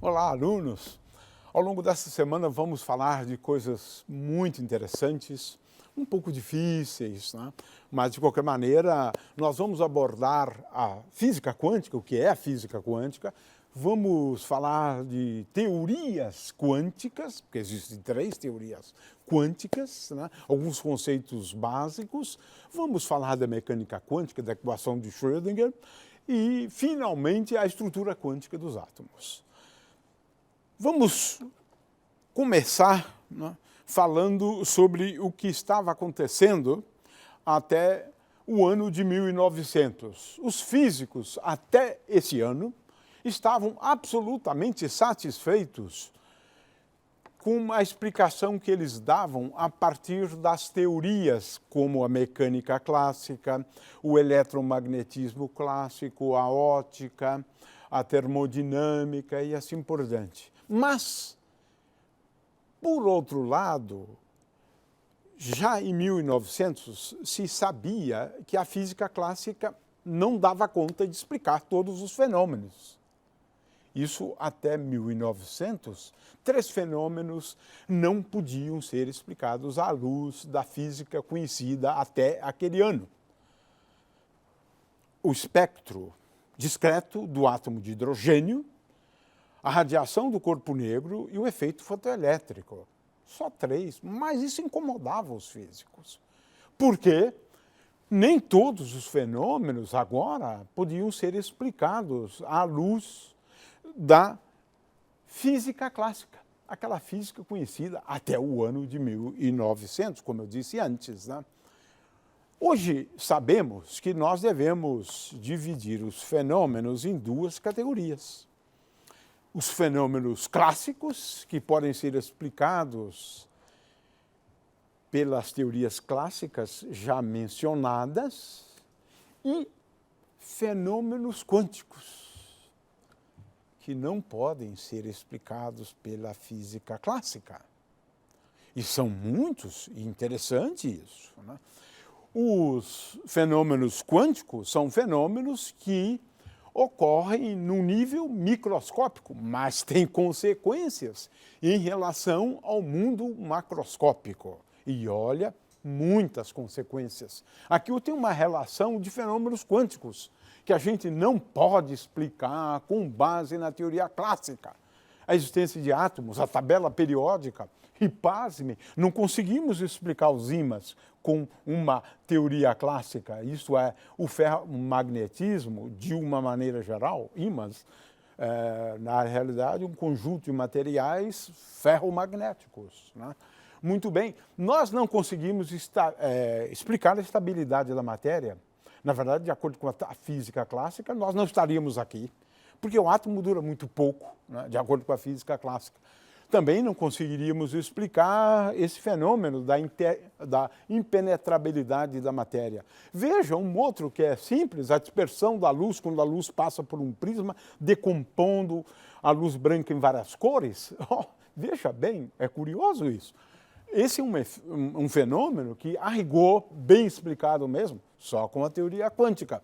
Olá, alunos! Ao longo dessa semana vamos falar de coisas muito interessantes, um pouco difíceis, né? Mas de qualquer maneira nós vamos abordar a física quântica, o que é a física quântica, vamos falar de teorias quânticas, porque existem 3 teorias quânticas, né? Alguns conceitos básicos, vamos falar da mecânica quântica, da equação de Schrödinger e, finalmente, a estrutura quântica dos átomos. Vamos começar, né, falando sobre o que estava acontecendo até o ano de 1900. Os físicos, até esse ano, estavam absolutamente satisfeitos com a explicação que eles davam a partir das teorias como a mecânica clássica, o eletromagnetismo clássico, a ótica, a termodinâmica e assim por diante. Mas, por outro lado, já em 1900 se sabia que a física clássica não dava conta de explicar todos os fenômenos. Isso até 1900, 3 fenômenos não podiam ser explicados à luz da física conhecida até aquele ano. O espectro discreto do átomo de hidrogênio, a radiação do corpo negro e o efeito fotoelétrico. Só 3, mas isso incomodava os físicos. Porque nem todos os fenômenos agora podiam ser explicados à luz da física clássica, aquela física conhecida até o ano de 1900, como eu disse antes, né? Hoje sabemos que nós devemos dividir os fenômenos em 2 categorias. Os fenômenos clássicos, que podem ser explicados pelas teorias clássicas já mencionadas, e fenômenos quânticos, que não podem ser explicados pela física clássica. E são muitos, e interessante isso, né? Os fenômenos quânticos são fenômenos que ocorrem num nível microscópico, mas têm consequências em relação ao mundo macroscópico. E olha, muitas consequências. Aqui eu tenho uma relação de fenômenos quânticos que a gente não pode explicar com base na teoria clássica. A existência de átomos, a tabela periódica, e pasme, não conseguimos explicar os ímãs com uma teoria clássica, isto é, o ferromagnetismo, de uma maneira geral, ímãs, na realidade, um conjunto de materiais ferromagnéticos, né? Muito bem, nós não conseguimos explicar a estabilidade da matéria. Na verdade, de acordo com a física clássica, nós não estaríamos aqui, porque o átomo dura muito pouco, né, de acordo com a física clássica. Também não conseguiríamos explicar esse fenômeno da impenetrabilidade da matéria. Veja um outro que é simples, a dispersão da luz, quando a luz passa por um prisma, decompondo a luz branca em várias cores. Oh, veja bem, é curioso isso. Esse é um fenômeno que, a rigor, bem explicado mesmo, só com a teoria quântica.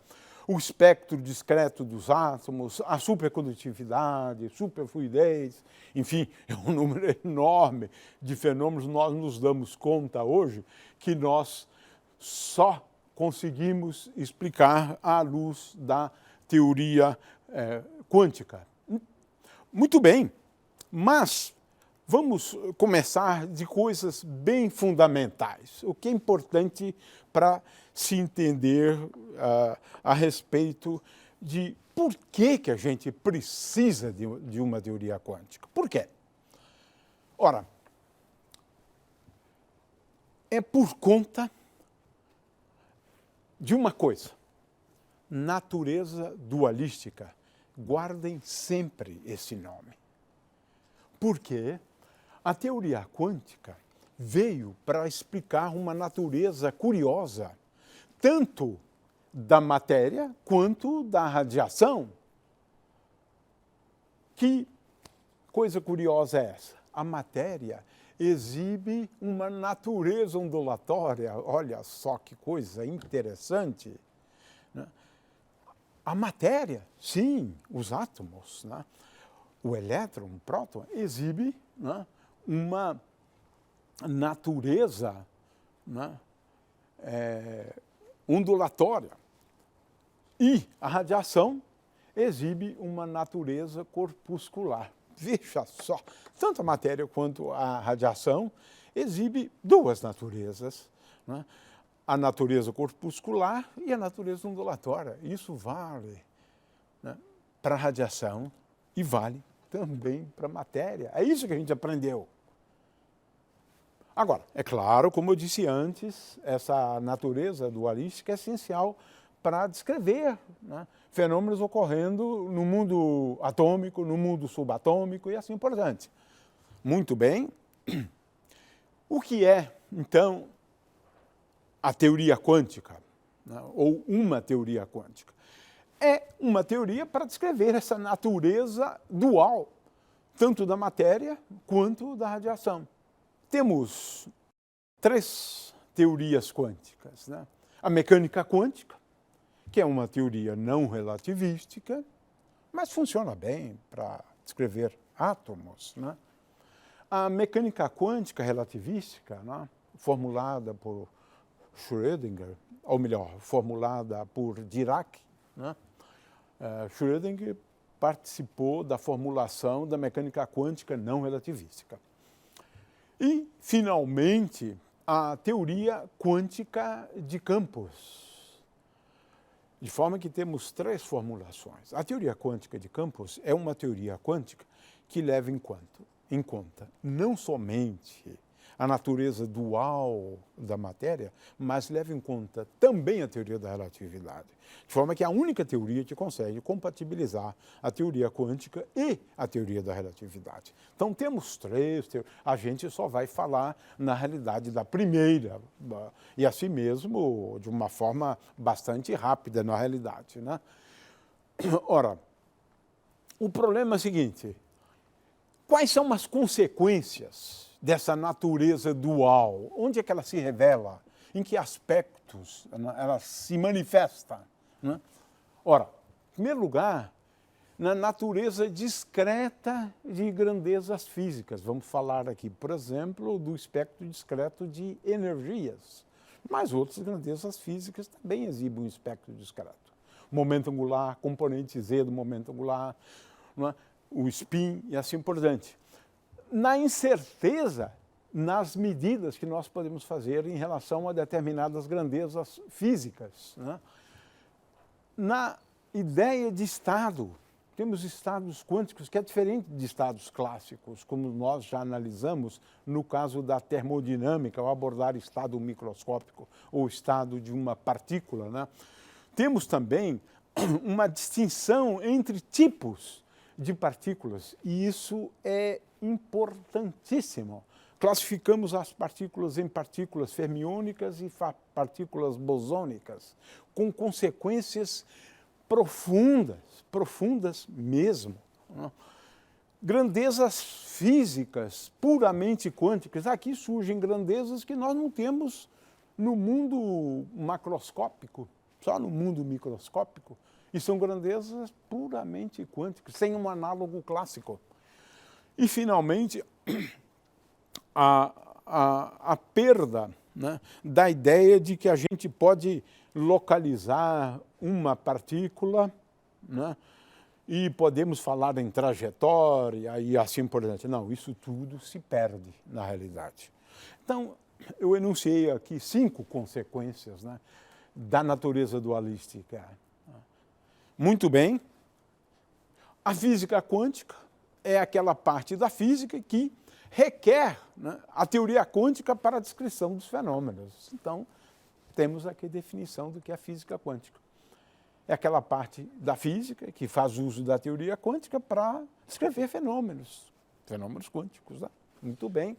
O espectro discreto dos átomos, a supercondutividade, superfluidez, enfim, é um número enorme de fenômenos. Nós nos damos conta hoje que nós só conseguimos explicar à luz da teoria quântica. Muito bem, mas vamos começar de coisas bem fundamentais, o que é importante para se entender a respeito de por que a gente precisa de uma teoria quântica. Por quê? Ora, é por conta de uma coisa, natureza dualística. Guardem sempre esse nome. Porque a teoria quântica veio para explicar uma natureza curiosa, tanto da matéria quanto da radiação. Que coisa curiosa é essa? A matéria exibe uma natureza ondulatória, olha só que coisa interessante, né? A matéria, sim, os átomos, né? o elétron, o próton, exibe, né, uma natureza, né, ondulatória. E a radiação exibe uma natureza corpuscular. Veja só, tanto a matéria quanto a radiação exibe duas naturezas, né? A natureza corpuscular e a natureza ondulatória. Isso vale, né, para a radiação e vale também para a matéria. É isso que a gente aprendeu. Agora, é claro, como eu disse antes, essa natureza dualística é essencial para descrever, né, fenômenos ocorrendo no mundo atômico, no mundo subatômico e assim por diante. Muito bem. O que é, então, a teoria quântica, né, ou uma teoria quântica? É uma teoria para descrever essa natureza dual, tanto da matéria quanto da radiação. Temos três teorias quânticas, né? A mecânica quântica, que é uma teoria não relativística, mas funciona bem para descrever átomos, né? A mecânica quântica relativística, né, formulada por Schrödinger, ou melhor, formulada por Dirac, né? Schrödinger participou da formulação da mecânica quântica não relativística. E, finalmente, a teoria quântica de campos. De forma que temos três formulações. A teoria quântica de campos é uma teoria quântica que leva em conta não somente a natureza dual da matéria, mas leva em conta também a teoria da relatividade. De forma que é a única teoria que consegue compatibilizar a teoria quântica e a teoria da relatividade. Então, temos três teorias. A gente só vai falar, na realidade, da primeira, e assim mesmo, de uma forma bastante rápida, na realidade, né? Ora, o problema é o seguinte: quais são as consequências dessa natureza dual? Onde é que ela se revela? Em que aspectos ela se manifesta, né? Ora, em primeiro lugar, na natureza discreta de grandezas físicas. Vamos falar aqui, por exemplo, do espectro discreto de energias. Mas outras grandezas físicas também exibem um espectro discreto. Momento angular, componente Z do momento angular, né? O spin e assim por diante. Na incerteza, nas medidas que nós podemos fazer em relação a determinadas grandezas físicas, né? Na ideia de estado, temos estados quânticos que é diferente de estados clássicos, como nós já analisamos no caso da termodinâmica, ao abordar estado microscópico ou estado de uma partícula, né? Temos também uma distinção entre tipos de partículas, e isso é importantíssimo. Classificamos as partículas em partículas fermiônicas e partículas bosônicas, com consequências profundas mesmo, né? Grandezas físicas puramente quânticas. Aqui surgem grandezas que nós não temos no mundo macroscópico, só no mundo microscópico. E são grandezas puramente quânticas, sem um análogo clássico. E, finalmente, a perda, né, da ideia de que a gente pode localizar uma partícula, né, e podemos falar em trajetória e assim por diante. Não, isso tudo se perde na realidade. Então, eu enunciei aqui 5 consequências, né, da natureza dualística. Muito bem, a física quântica é aquela parte da física que requer, né, a teoria quântica para a descrição dos fenômenos. Então, temos aqui a definição do que é a física quântica. É aquela parte da física que faz uso da teoria quântica para descrever fenômenos quânticos, né? Muito bem.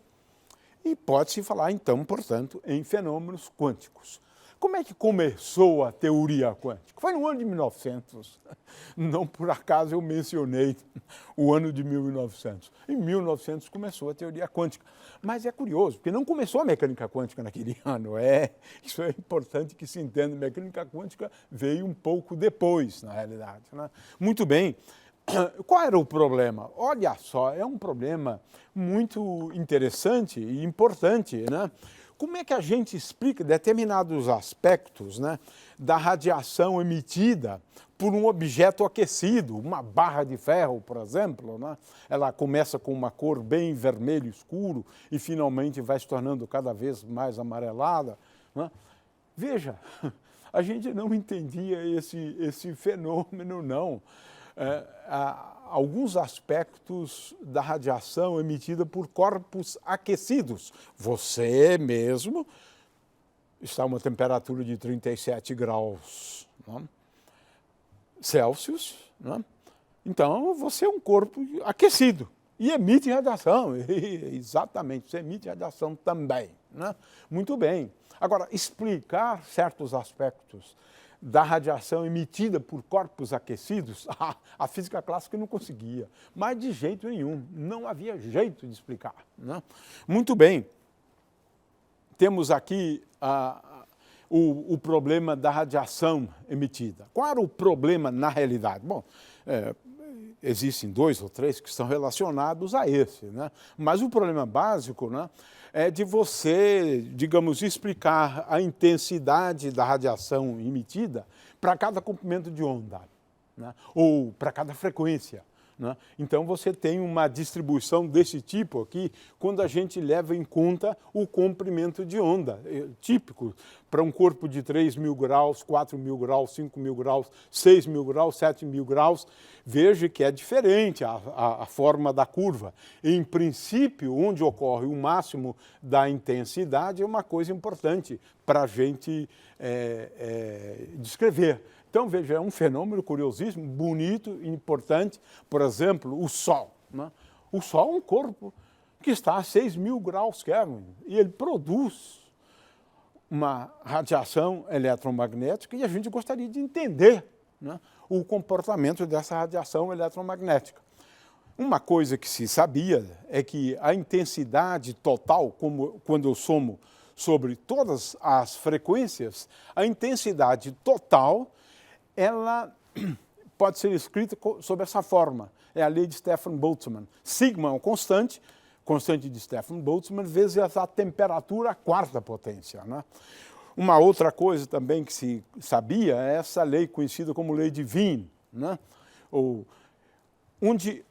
E pode-se falar, então, portanto, em fenômenos quânticos. Como é que começou a teoria quântica? Foi no ano de 1900. Não por acaso eu mencionei o ano de 1900. Em 1900 começou a teoria quântica. Mas é curioso, porque não começou a mecânica quântica naquele ano. Isso é importante que se entenda. A mecânica quântica veio um pouco depois, na realidade, né? Muito bem. qual era o problema? Olha só, é um problema muito interessante e importante, né? Como é que a gente explica determinados aspectos, né, da radiação emitida por um objeto aquecido, uma barra de ferro, por exemplo, né? Ela começa com uma cor bem vermelho escuro e finalmente vai se tornando cada vez mais amarelada, né? Veja, a gente não entendia esse fenômeno, não. Alguns aspectos da radiação emitida por corpos aquecidos. Você mesmo está a uma temperatura de 37 graus, né, Celsius, né? Então você é um corpo aquecido e emite radiação. Exatamente, você emite radiação também, né? Muito bem. Agora, explicar certos aspectos da radiação emitida por corpos aquecidos, a física clássica não conseguia, mas de jeito nenhum, não havia jeito de explicar, né? Muito bem, temos aqui o problema da radiação emitida. Qual era o problema na realidade? Bom, existem 2 ou 3 que estão relacionados a esse, né? Mas o problema básico, né, é de você, digamos, explicar a intensidade da radiação emitida para cada comprimento de onda, né, ou para cada frequência, né? Então você tem uma distribuição desse tipo aqui quando a gente leva em conta o comprimento de onda, típico para um corpo de 3.000 graus, 4.000 graus, 5.000 graus, 6.000 graus, 7.000 graus. Veja que é diferente a forma da curva. Em princípio, onde ocorre o máximo da intensidade é uma coisa importante para a gente descrever. Então, veja, é um fenômeno curiosíssimo, bonito e importante. Por exemplo, o Sol, né? O Sol é um corpo que está a 6.000 graus Kelvin e ele produz uma radiação eletromagnética e a gente gostaria de entender, né, o comportamento dessa radiação eletromagnética. Uma coisa que se sabia é que a intensidade total, como quando eu somo sobre todas as frequências, a intensidade total ela pode ser escrita sob essa forma. É a lei de Stefan Boltzmann. Sigma é uma constante de Stefan Boltzmann, vezes a temperatura, a 4ª potência, né? Uma outra coisa também que se sabia é essa lei conhecida como lei de Wien, né? Onde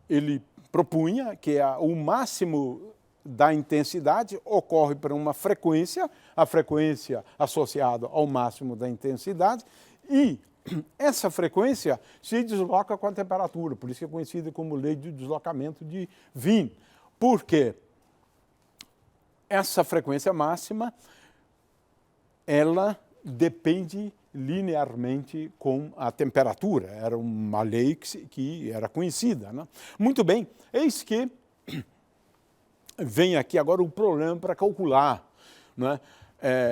ele propunha que o máximo da intensidade ocorre para uma frequência, a frequência associada ao máximo da intensidade, e essa frequência se desloca com a temperatura, por isso que é conhecida como lei de deslocamento de Wien. Por quê? Essa frequência máxima, ela depende linearmente com a temperatura. Era uma lei que era conhecida, né? Muito bem, eis que vem aqui agora o problema para calcular, né,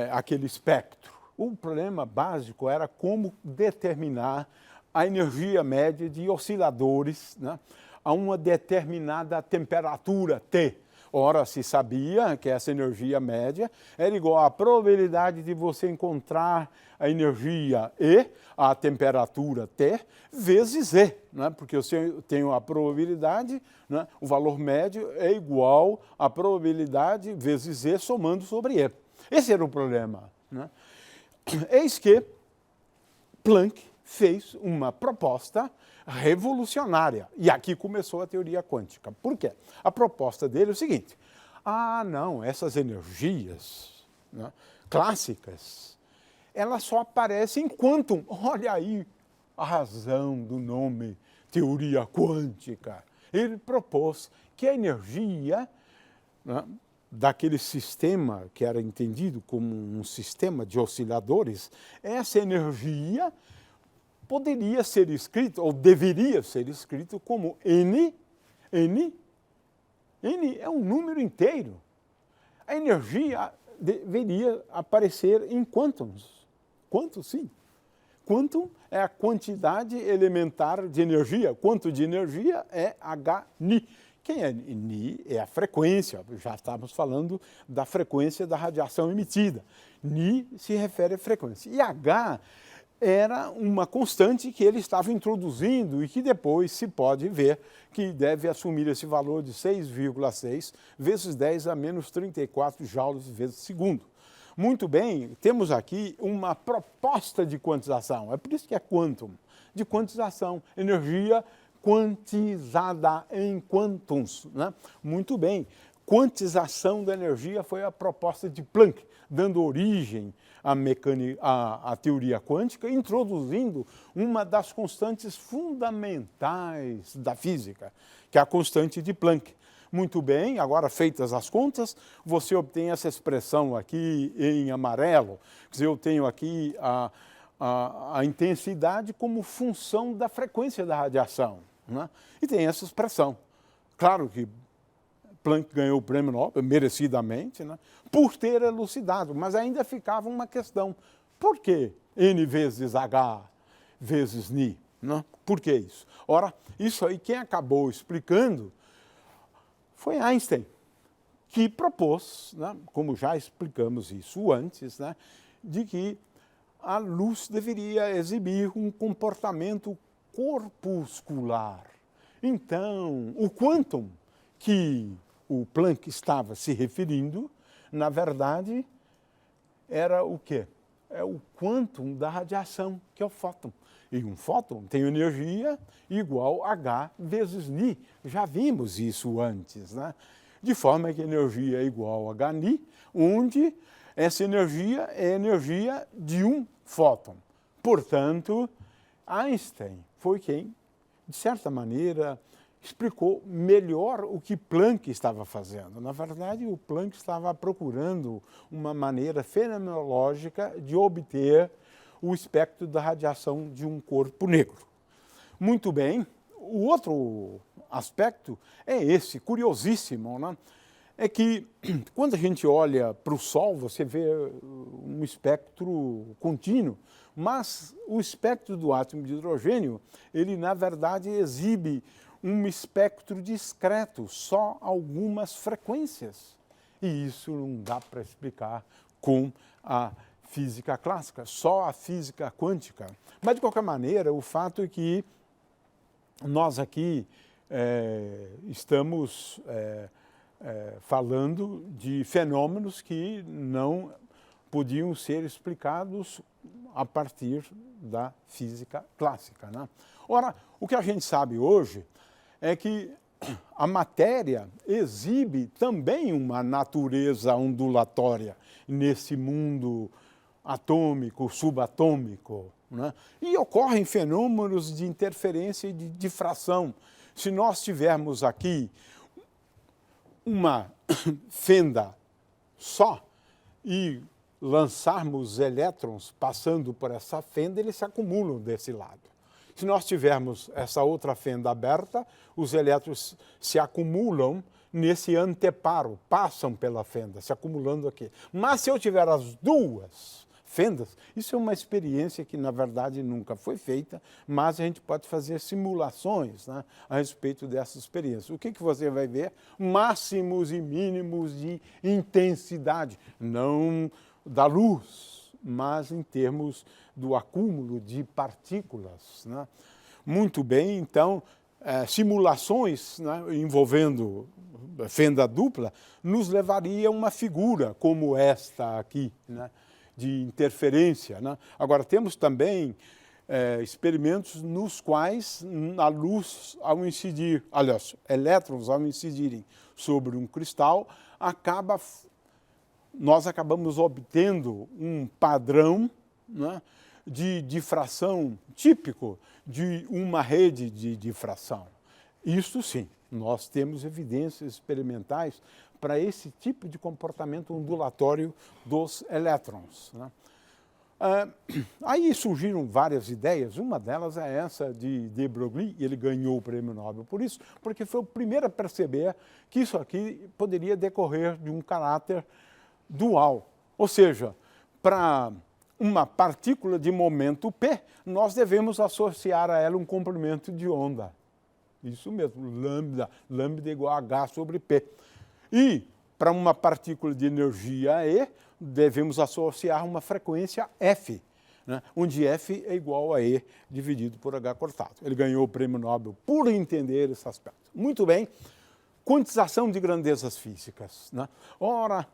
aquele espectro. O problema básico era como determinar a energia média de osciladores, né, a uma determinada temperatura T. Ora, se sabia que essa energia média era igual à probabilidade de você encontrar a energia E, a temperatura T, vezes E, né? Porque eu tenho a probabilidade, né? O valor médio é igual à probabilidade vezes E somando sobre E. Esse era o problema, né? Eis que Planck fez uma proposta revolucionária. E aqui começou a teoria quântica. Por quê? A proposta dele é o seguinte: não, essas energias, né, clássicas, elas só aparecem em quântum. Olha aí a razão do nome teoria quântica. Ele propôs que a energia, né, daquele sistema que era entendido como um sistema de osciladores, essa energia poderia ser escrito, ou deveria ser escrito como N é um número inteiro. A energia deveria aparecer em quântons. Quantum, sim. Quantum é a quantidade elementar de energia. Quanto de energia é H-Ni. Quem é Ni? É a frequência. Já estávamos falando da frequência da radiação emitida. Ni se refere à frequência. E H era uma constante que ele estava introduzindo e que depois se pode ver que deve assumir esse valor de 6,6 vezes 10 a menos 34 joules vezes segundo. Muito bem, temos aqui uma proposta de quantização, é por isso que é quantum, de quantização, energia quantizada em quantums, né? Muito bem, quantização da energia foi a proposta de Planck, dando origem à teoria quântica, introduzindo uma das constantes fundamentais da física, que é a constante de Planck. Muito bem, agora feitas as contas, você obtém essa expressão aqui em amarelo. Quer dizer, eu tenho aqui a intensidade como função da frequência da radiação, né? E tem essa expressão. Claro que Planck ganhou o prêmio Nobel, merecidamente, né, por ter elucidado, mas ainda ficava uma questão. Por que N vezes H vezes Ni? Né? Por que isso? Ora, isso aí quem acabou explicando foi Einstein, que propôs, né, como já explicamos isso antes, né, de que a luz deveria exibir um comportamento corpuscular. Então, o quantum que o Planck estava se referindo, na verdade, era o quê? É o quantum da radiação, que é o fóton. E um fóton tem energia igual a H vezes Ni. Já vimos isso antes, né? De forma que energia é igual a Hν, onde essa energia é energia de um fóton. Portanto, Einstein foi quem, de certa maneira, explicou melhor o que Planck estava fazendo. Na verdade, o Planck estava procurando uma maneira fenomenológica de obter o espectro da radiação de um corpo negro. Muito bem, o outro aspecto é esse, curiosíssimo, né? É que quando a gente olha para o Sol, você vê um espectro contínuo, mas o espectro do átomo de hidrogênio, ele na verdade exibe um espectro discreto, só algumas frequências. E isso não dá para explicar com a física clássica, só a física quântica. Mas, de qualquer maneira, o fato é que nós aqui estamos falando de fenômenos que não podiam ser explicados a partir da física clássica, né? Ora, o que a gente sabe hoje é que a matéria exibe também uma natureza ondulatória nesse mundo atômico, subatômico, né? E ocorrem fenômenos de interferência e de difração. Se nós tivermos aqui uma fenda só e lançarmos elétrons passando por essa fenda, eles se acumulam desse lado. Se nós tivermos essa outra fenda aberta, os elétrons se acumulam nesse anteparo, passam pela fenda, se acumulando aqui. Mas se eu tiver as duas fendas, isso é uma experiência que, na verdade, nunca foi feita, mas a gente pode fazer simulações, né, a respeito dessa experiência. O que você vai ver? Máximos e mínimos de intensidade, não da luz, mas em termos do acúmulo de partículas, né? Muito bem, então, simulações, né, envolvendo fenda dupla nos levaria a uma figura como esta aqui, né, de interferência, né? Agora, temos também experimentos nos quais a luz, ao incidir, aliás, elétrons, ao incidirem sobre um cristal, nós acabamos obtendo um padrão, né, de difração típico de uma rede de difração. Isto sim, nós temos evidências experimentais para esse tipo de comportamento ondulatório dos elétrons, né? Aí surgiram várias ideias, uma delas é essa de Broglie, e ele ganhou o prêmio Nobel por isso, porque foi o primeiro a perceber que isso aqui poderia decorrer de um caráter dual, ou seja, para uma partícula de momento P, nós devemos associar a ela um comprimento de onda. Isso mesmo, lambda igual a H sobre P. E para uma partícula de energia E, devemos associar uma frequência F. né, onde F é igual a E dividido por H cortado. Ele ganhou o prêmio Nobel por entender esse aspecto. Muito bem, quantização de grandezas físicas, né? Ora,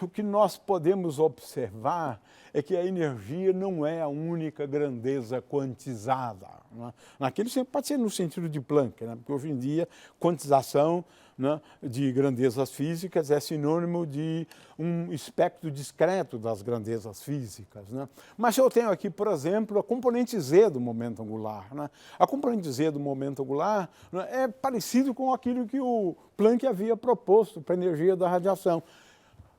o que nós podemos observar é que a energia não é a única grandeza quantizada, né? Naquele pode ser no sentido de Planck, né? Porque hoje em dia quantização, né, de grandezas físicas é sinônimo de um espectro discreto das grandezas físicas, né? Mas eu tenho aqui, por exemplo, a componente Z do momento angular, né? A componente Z do momento angular, né, é parecido com aquilo que o Planck havia proposto para a energia da radiação.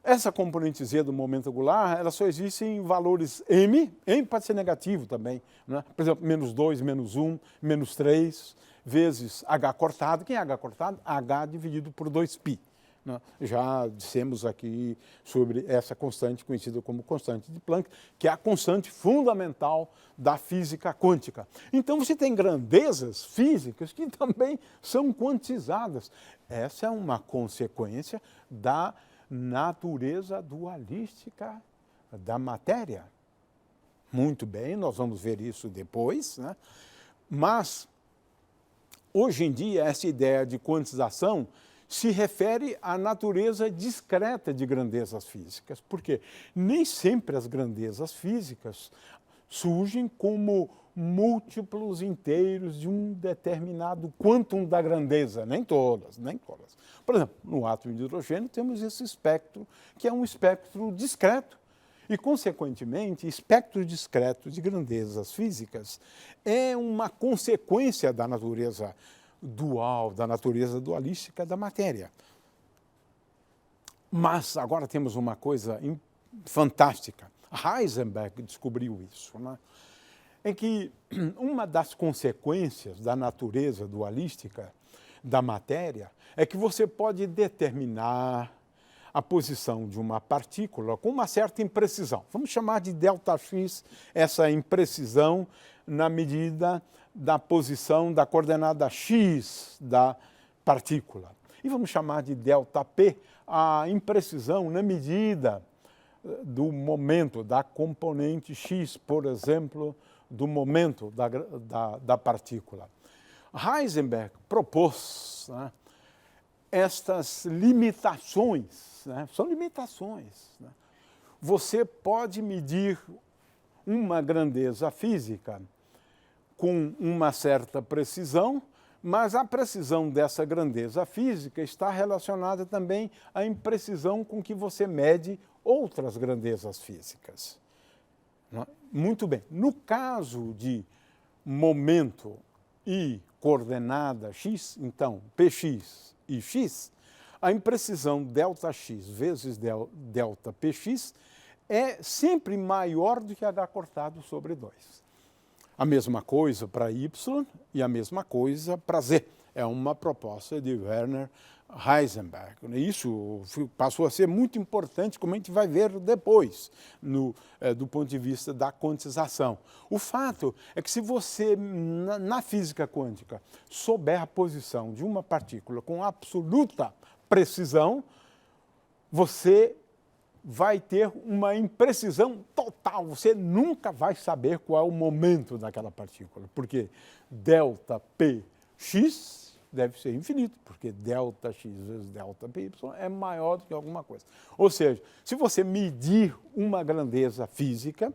Essa componente Z do momento angular, ela só existe em valores m pode ser negativo também, né? Por exemplo, -2, -1, -3, vezes H cortado. Quem é H cortado? H dividido por 2π. Né? Já dissemos aqui sobre essa constante conhecida como constante de Planck, que é a constante fundamental da física quântica. Então você tem grandezas físicas que também são quantizadas. Essa é uma consequência da natureza dualística da matéria. Muito bem, nós vamos ver isso depois, né? Mas, hoje em dia, essa ideia de quantização se refere à natureza discreta de grandezas físicas, porque nem sempre as grandezas físicas surgem como múltiplos inteiros de um determinado quantum da grandeza, nem todas, nem todas. Por exemplo, no átomo de hidrogênio temos esse espectro, que é um espectro discreto, e, consequentemente, espectro discreto de grandezas físicas é uma consequência da natureza dual, da natureza dualística da matéria. Mas agora temos uma coisa fantástica. Heisenberg descobriu isso, né? É que uma das consequências da natureza dualística da matéria é que você pode determinar a posição de uma partícula com uma certa imprecisão. Vamos chamar de ΔX essa imprecisão na medida da posição da coordenada x da partícula. E vamos chamar de ΔP a imprecisão na medida do momento da componente x, por exemplo, do momento da partícula. Heisenberg propôs, né, estas limitações, né, são limitações, né? Você pode medir uma grandeza física com uma certa precisão, mas a precisão dessa grandeza física está relacionada também à imprecisão com que você mede outras grandezas físicas. Muito bem. No caso de momento e coordenada x, então, px e x, a imprecisão ΔX vezes ΔPx é sempre maior do que H cortado sobre 2. A mesma coisa para y e a mesma coisa para z. É uma proposta de Werner Heisenberg. Isso passou a ser muito importante, como a gente vai ver depois, do ponto de vista da quantização. O fato é que se você, na física quântica, souber a posição de uma partícula com absoluta precisão, você vai ter uma imprecisão total. Você nunca vai saber qual é o momento daquela partícula, porque ΔPx deve ser infinito, porque ΔX vezes ΔPy é maior do que alguma coisa. Ou seja, se você medir uma grandeza física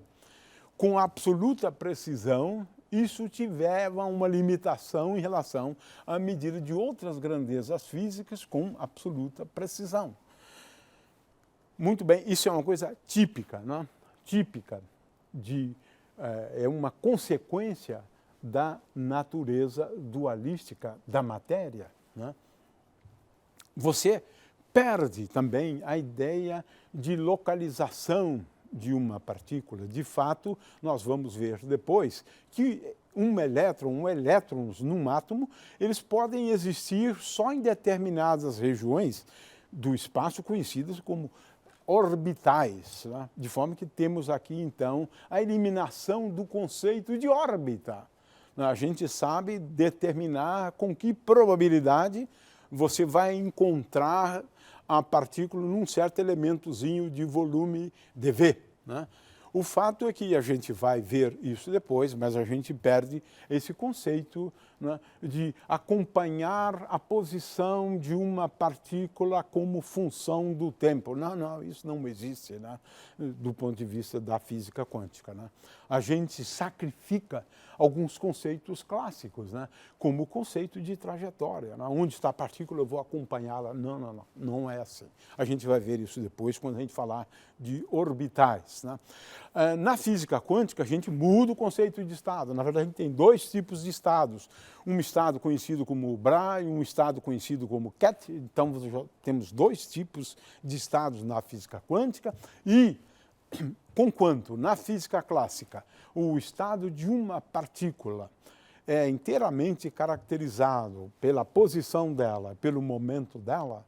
com absoluta precisão, isso tiver uma limitação em relação à medida de outras grandezas físicas com absoluta precisão. Muito bem, isso é uma coisa típica, né? Típica é uma consequência da natureza dualística da matéria, né? Você perde também a ideia de localização de uma partícula. De fato, nós vamos ver depois que elétrons num átomo, eles podem existir só em determinadas regiões do espaço conhecidas como orbitais, né? De forma que temos aqui, então, a eliminação do conceito de órbita. A gente sabe determinar com que probabilidade você vai encontrar a partícula num certo elementozinho de volume dV, né? O fato é que a gente vai ver isso depois, mas a gente perde esse conceito, né, de acompanhar a posição de uma partícula como função do tempo. Não, isso não existe, né, do ponto de vista da física quântica, né. A gente sacrifica alguns conceitos clássicos, né, como o conceito de trajetória, né. Onde está a partícula, eu vou acompanhá-la. Não é assim. A gente vai ver isso depois quando a gente falar de orbitais, né. Na física quântica, a gente muda o conceito de estado. Na verdade, a gente tem dois tipos de estados. Um estado conhecido como Bra e um estado conhecido como Ket. Então, temos dois tipos de estados na física quântica. E, conquanto na física clássica, o estado de uma partícula é inteiramente caracterizado pela posição dela, pelo momento dela,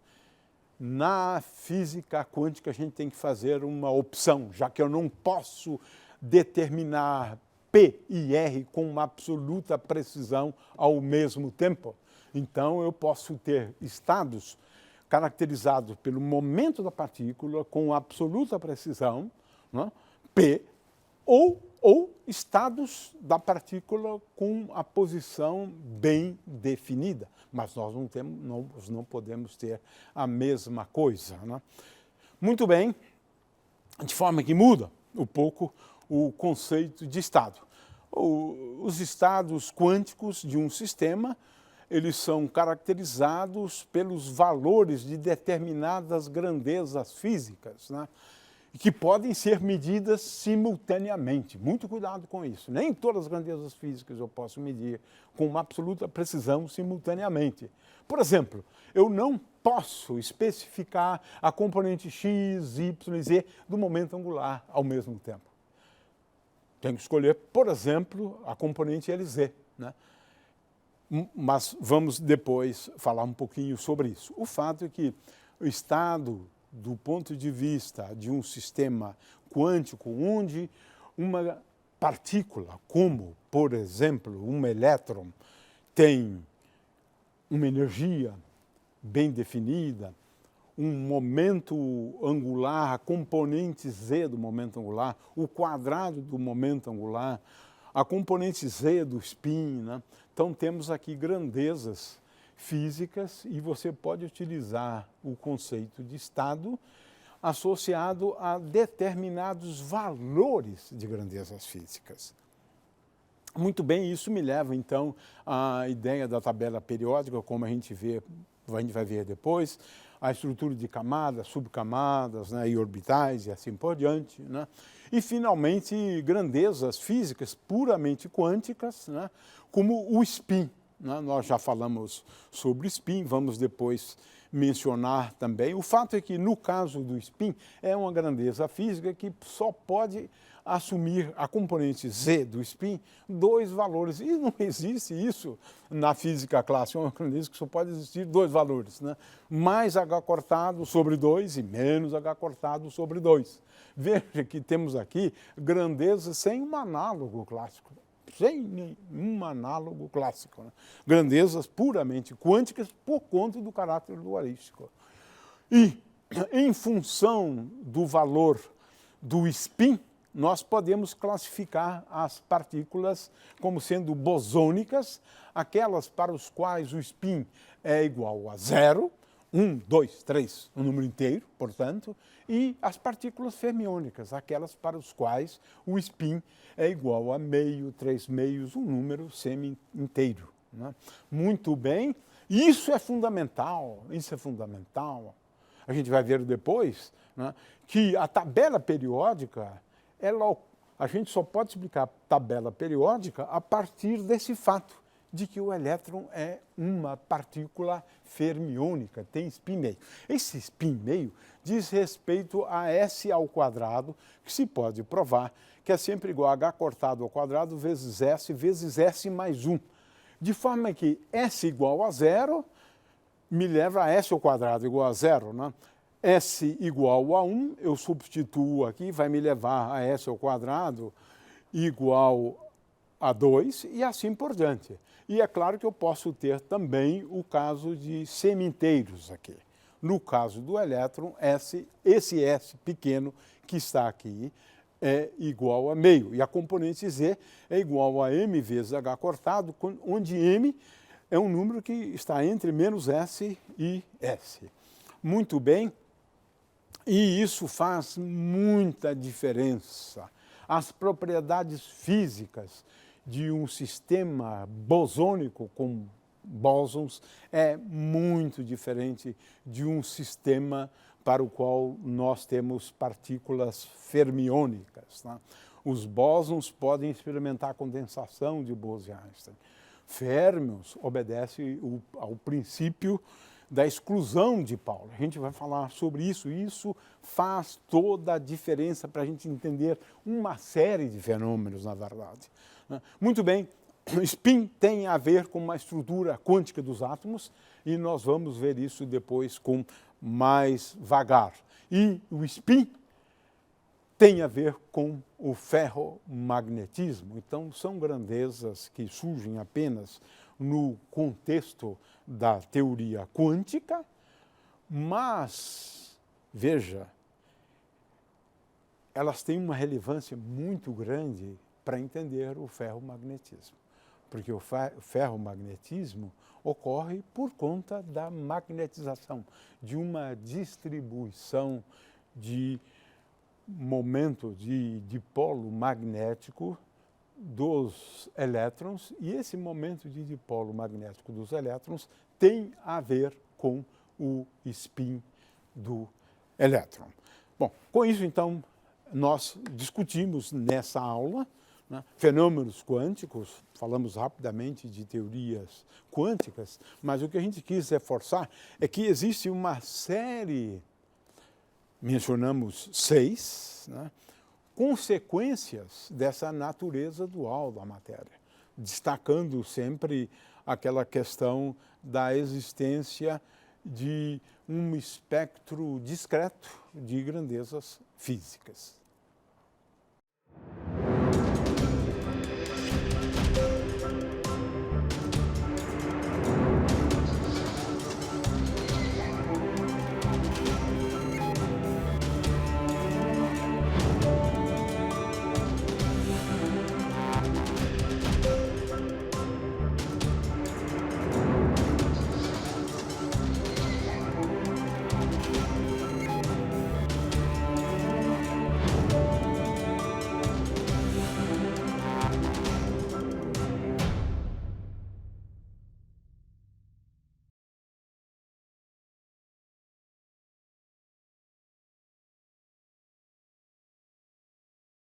na física quântica a gente tem que fazer uma opção, já que eu não posso determinar P e R com uma absoluta precisão ao mesmo tempo. Então eu posso ter estados caracterizados pelo momento da partícula com absoluta precisão, né, P, ou estados da partícula com a posição bem definida. Mas nós não podemos ter a mesma coisa, né? Muito bem, de forma que muda um pouco o conceito de estado. Os estados quânticos de um sistema, eles são caracterizados pelos valores de determinadas grandezas físicas, né, que podem ser medidas simultaneamente. Muito cuidado com isso. Nem todas as grandezas físicas eu posso medir com uma absoluta precisão simultaneamente. Por exemplo, eu não posso especificar a componente x, y e z do momento angular ao mesmo tempo. Tenho que escolher, por exemplo, a componente Lz, né? Mas vamos depois falar um pouquinho sobre isso. O fato é que o estado do ponto de vista de um sistema quântico, onde uma partícula, como, por exemplo, um elétron, tem uma energia bem definida, um momento angular, a componente z do momento angular, o quadrado do momento angular, a componente z do spin, né? Então temos aqui grandezas físicas e você pode utilizar o conceito de estado associado a determinados valores de grandezas físicas. Muito bem, isso me leva então à ideia da tabela periódica, como a gente vai ver depois, a estrutura de camadas, subcamadas, né, e orbitais e assim por diante, né? E finalmente grandezas físicas puramente quânticas, né, como o spin. Nós já falamos sobre spin, vamos depois mencionar também. O fato é que, no caso do spin, é uma grandeza física que só pode assumir a componente z do spin dois valores. E não existe isso na física clássica, é uma grandeza que só pode existir dois valores, né? Mais h cortado sobre 2 e menos h cortado sobre 2. Veja que temos aqui grandezas sem um análogo clássico. Sem nenhum análogo clássico, né? Grandezas puramente quânticas por conta do caráter dualístico. E, em função do valor do spin, nós podemos classificar as partículas como sendo bosônicas, aquelas para os quais o spin é igual a 0, 1, 2, 3, um número inteiro, portanto, e as partículas fermiônicas, aquelas para os quais o spin é igual a meio, 3 meios, um número semi-inteiro, né? Muito bem, isso é fundamental, A gente vai ver depois, né, que a tabela periódica, a gente só pode explicar a tabela periódica a partir desse fato, de que o elétron é uma partícula fermiônica, tem spin meio. Esse spin meio diz respeito a S ao quadrado, que se pode provar que é sempre igual a h cortado ao quadrado vezes S mais 1. De forma que S igual a 0 me leva a S ao quadrado igual a 0, né? S igual a 1, eu substituo aqui, vai me levar a S ao quadrado igual a 2 e assim por diante. E é claro que eu posso ter também o caso de semi-inteiros aqui. No caso do elétron, esse S pequeno que está aqui é igual a meio. E a componente Z é igual a m vezes h cortado, onde m é um número que está entre menos s e s. Muito bem, e isso faz muita diferença. As propriedades físicas de um sistema bosônico com bósons é muito diferente de um sistema para o qual nós temos partículas fermiônicas. Tá? Os bósons podem experimentar a condensação de Bose-Einstein. Férmions obedece ao princípio da exclusão de Pauli. A gente vai falar sobre isso, e isso faz toda a diferença para a gente entender uma série de fenômenos, na verdade. Muito bem, spin tem a ver com uma estrutura quântica dos átomos, e nós vamos ver isso depois com mais vagar. E o spin tem a ver com o ferromagnetismo. Então, são grandezas que surgem apenas no contexto da teoria quântica, mas, veja, elas têm uma relevância muito grande para entender o ferromagnetismo, porque o ferromagnetismo ocorre por conta da magnetização, de uma distribuição de momento de dipolo magnético dos elétrons, e esse momento de dipolo magnético dos elétrons tem a ver com o spin do elétron. Bom, com isso, então, nós discutimos nessa aula, né, fenômenos quânticos, falamos rapidamente de teorias quânticas, mas o que a gente quis reforçar é que existe uma série, mencionamos 6, né, consequências dessa natureza dual da matéria, destacando sempre aquela questão da existência de um espectro discreto de grandezas físicas.